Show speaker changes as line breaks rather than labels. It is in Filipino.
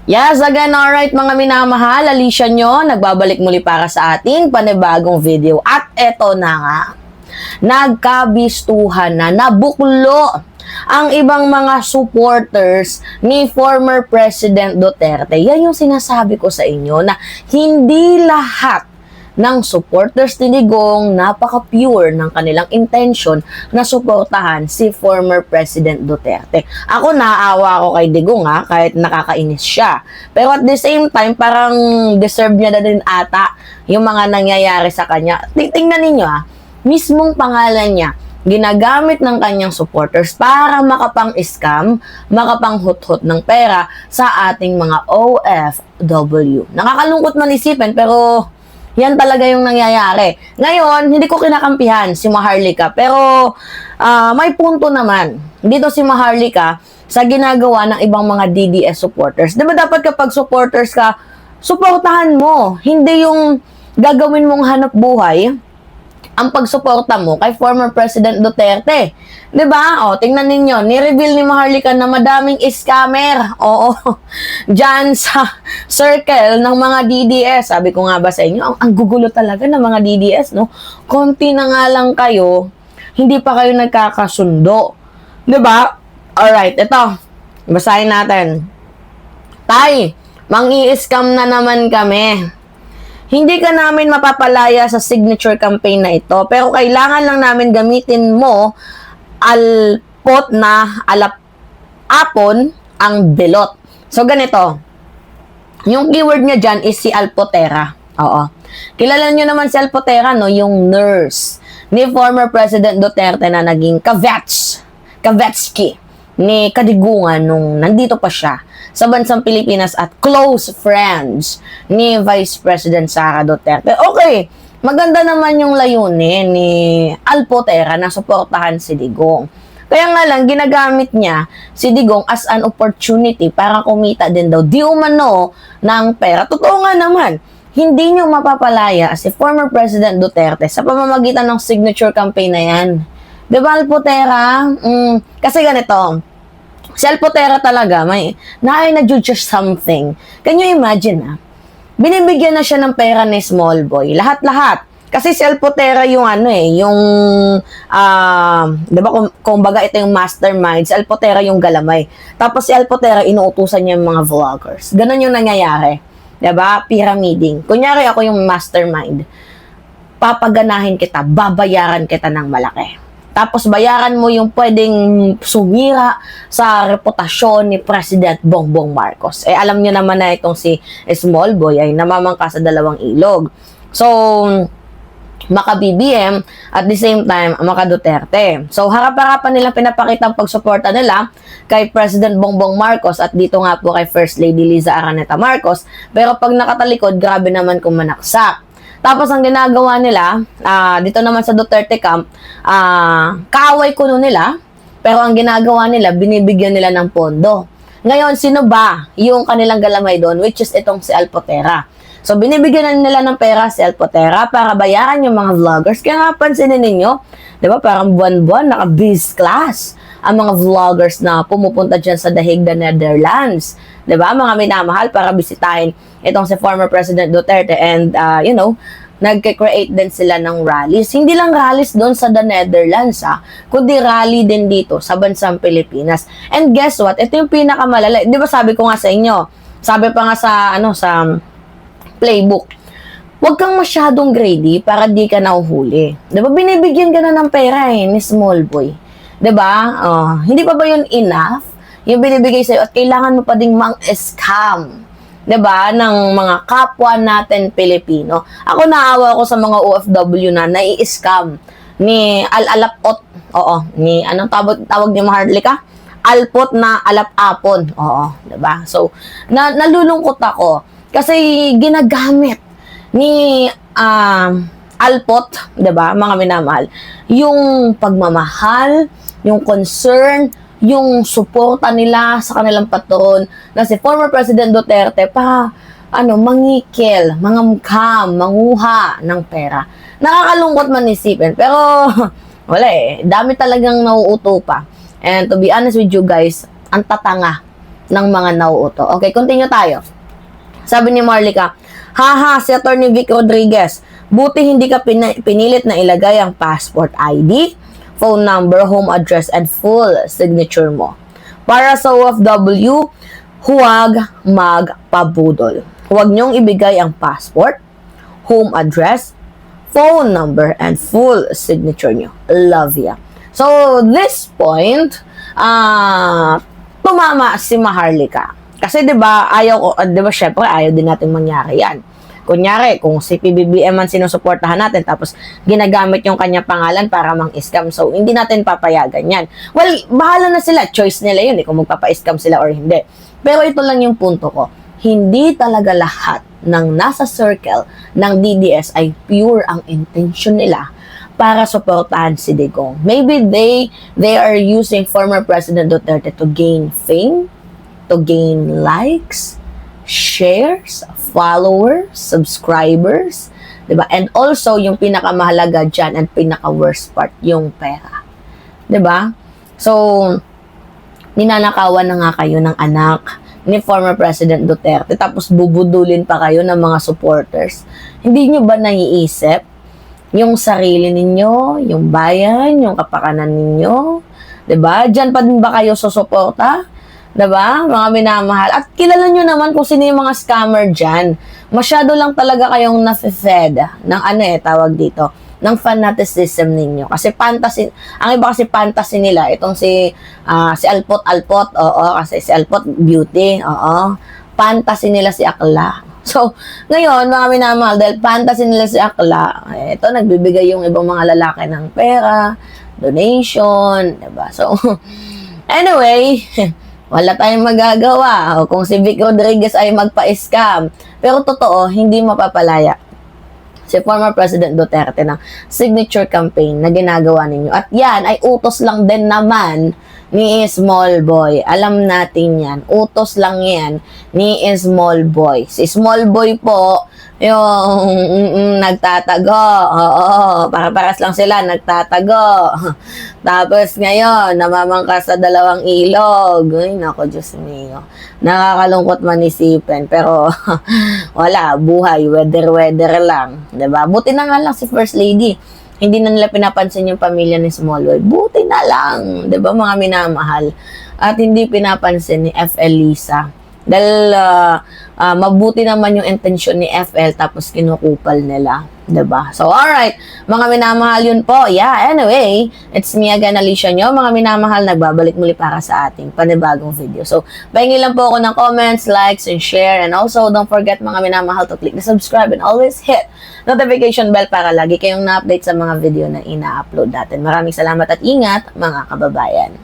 Yes, again, alright mga minamahal, Alicia nyo, nagbabalik muli para sa ating panibagong video. At eto na nga, nagkabistuhan na, nabuklo ang ibang mga supporters ni former President Duterte. Yan yung sinasabi ko sa inyo na hindi lahat ng supporters ni Digong napaka-pure ng kanilang intention na suportahan si former President Duterte. Ako naawa ako kay Digong kahit nakakainis siya. Pero at the same time, parang deserve niya na din ata yung mga nangyayari sa kanya. Tingnan ninyo mismong pangalan niya, ginagamit ng kanyang supporters para makapang-scam, makapang-hut-hut ng pera sa ating mga OFW. Nakakalungkot man isipin, pero yan talaga yung nangyayari. Ngayon, hindi ko kinakampihan si Maharlika, pero may punto naman dito si Maharlika sa ginagawa ng ibang mga DDS supporters. Diba dapat kapag supporters ka, suportahan mo. Hindi yung gagawin mong hanap buhay ang pagsuporta mo kay former President Duterte. 'Di ba? O, tingnan ninyo, ni-reveal ni Maharlika na madaming scammer. Oo. Diyan sa circle ng mga DDS. Sabi ko nga ba sa inyo, ang gugulo talaga ng mga DDS, no? Konti na nga lang kayo, hindi pa kayo nagkakasundo. 'Di ba? Alright, ito. Basahin natin. Tay, mang-i-scam na naman kami. Hindi ka namin mapapalaya sa signature campaign na ito, pero kailangan lang namin gamitin mo alpot na alapapon ang belot. So, ganito. Yung keyword niya dyan is si Alpotera. Oo. Kilala nyo naman si Alpotera, no? Yung nurse ni former President Duterte na naging Kavetsky ni Kadigungan nung nandito pa siya sa bansang Pilipinas at close friends ni Vice President Sara Duterte. Okay, maganda naman yung layunin ni Alpotera na suportahan si Digong. Kaya nga lang, ginagamit niya si Digong as an opportunity para kumita din daw di umano ng pera. Totoo nga naman, hindi niyo mapapalaya si former President Duterte sa pamamagitan ng signature campaign na yan. Diba, Alpotera? Kasi ganito, si Alpotera talaga, may na-judge something. Can you imagine, binibigyan na siya ng pera ni small boy. Lahat-lahat. Kasi si Alpotera yung di ba, kung baga ito yung mastermind, si Alpotera yung galamay. Tapos si Alpotera, inuutusan niya yung mga vloggers. Ganon yung nangyayari. Di ba? Pyramiding. Kunyari ako yung mastermind. Papaganahin kita, babayaran kita ng malaki. Tapos bayaran mo yung pwedeng sumira sa reputasyon ni President Bongbong Marcos. Alam niyo naman na itong si small boy ay namamangka sa dalawang ilog. So, maka-BBM at the same time, maka-Duterte. So, harap-harapan nilang pinapakita ang pagsuporta nila kay President Bongbong Marcos at dito nga po kay First Lady Liza Araneta Marcos. Pero pag nakatalikod, grabe naman kung manaksak. Tapos ang ginagawa nila, dito naman sa Duterte camp, kaaway kuno nila, pero ang ginagawa nila, binibigyan nila ng pondo. Ngayon, sino ba yung kanilang galamay doon, which is itong si Alpotera. So, binibigyan nila ng pera si Alpotera para bayaran yung mga vloggers. Kaya nga, pansinin ninyo, di ba, parang buwan-buwan, naka-biz class ang mga vloggers na pumupunta dyan sa The Hague, the Netherlands. Di ba, mga minamahal para bisitahin itong si former President Duterte and, nagke-create din sila ng rallies. Hindi lang rallies doon sa The Netherlands, kundi rally din dito sa bansang Pilipinas. And guess what? Ito yung pinakamalala. Di ba sabi ko nga sa inyo, sabi pa nga sa playbook, huwag kang masyadong greedy para di ka nahuhuli. Di ba, binibigyan ka na ng pera ni small boy. Di ba? Hindi pa ba yun enough? Yung binibigay sa'yo at kailangan mo pa ding mang-scam. Di ba? Ng mga kapwa natin Pilipino. Ako naawa ko sa mga OFW na nai-scam ni Alapot. Ni anong tawag ni Maharlika? Alpot na alapapon. Di ba? So, nalulungkot ako kasi ginagamit ni Alpot, 'di ba, mga minamahal, yung pagmamahal, yung concern, yung suporta nila sa kanilang patron na si former President Duterte pa mangikil, mangamkam, manguha ng pera. Nakakalungkot man isipin, pero wala dami talagang nauuto pa. And to be honest with you guys, ang tatanga ng mga nauuto. Okay, continue tayo. Sabi ni Marlica, haha, si Atty. Vic Rodriguez, buti hindi ka pinilit na ilagay ang passport ID, phone number, home address, and full signature mo. Para sa OFW, huwag magpabudol. Huwag niyong ibigay ang passport, home address, phone number, and full signature niyo. Love ya. So, this point, tumama si Maharlika. Kasi 'di ba, ayaw ko, 'di ba, syempre ayaw din natin mangyari 'yan. Kunyari, kung si PBBM man sinusuportahan natin tapos ginagamit yung kanya pangalan para mang-scam. So, hindi natin papayagan 'yan. Well, bahala na sila, choice nila 'yun kung magpapa-scam sila or hindi. Pero ito lang yung punto ko. Hindi talaga lahat ng nasa circle ng DDS ay pure ang intention nila para suportahan si Digong. Maybe they are using former President Duterte to gain fame, to gain likes, shares, followers, subscribers, diba? And also, yung pinakamahalaga dyan and pinaka-worst part, yung pera. Diba? So, ninanakawan na nga kayo ng anak ni former President Duterte, tapos bubudulin pa kayo ng mga supporters. Hindi nyo ba naiisip yung sarili ninyo, yung bayan, yung kapakanan ninyo? Diba? Diyan pa din ba kayo susuporta? Diba? Mga minamahal. At kilala nyo naman kung sino yung mga scammer dyan. Masyado lang talaga kayong nafe-fed ng tawag dito, ng fanaticism ninyo. Kasi fantasy, ang iba kasi fantasy nila, itong si Alpot, oo, kasi si Alpot, beauty, oo. Fantasy nila si Akla. So, ngayon, mga minamahal, dahil fantasy nila si Akla, ito, nagbibigay yung ibang mga lalaki ng pera, donation, diba? So, anyway, wala tayong magagawa. O kung si Vic Rodriguez ay magpa-scam. Pero totoo, hindi mapapalaya si former President Duterte ng signature campaign na ginagawa ninyo. At yan ay utos lang din naman ni Small Boy. Alam natin yan. Utos lang yan ni Small Boy. Si Small Boy po, yung nagtatago. Oo, para-paras lang sila, nagtatago. Tapos ngayon, namamangkas sa dalawang ilog. Ay, nako, Diyos mio. Nakakalungkot man isipin. Pero, wala, buhay, weather lang. Diba? Buti na nga lang si First Lady. Hindi na nila pinapansin yung pamilya ni Small Boy. Buti na lang. Diba, mga minamahal. At hindi pinapansin ni FL Lisa. Dahil mabuti naman yung intensyon ni FL tapos kinukupal nila. Diba? So, alright. Mga minamahal yun po. Yeah, anyway, it's me again, Alicia nyo. Mga minamahal, nagbabalik muli para sa ating panibagong video. So, pahingi lang po ako ng comments, likes, and share. And also, don't forget mga minamahal to click the subscribe and always hit notification bell para lagi kayong na-update sa mga video na ina-upload natin. Maraming salamat at ingat, mga kababayan.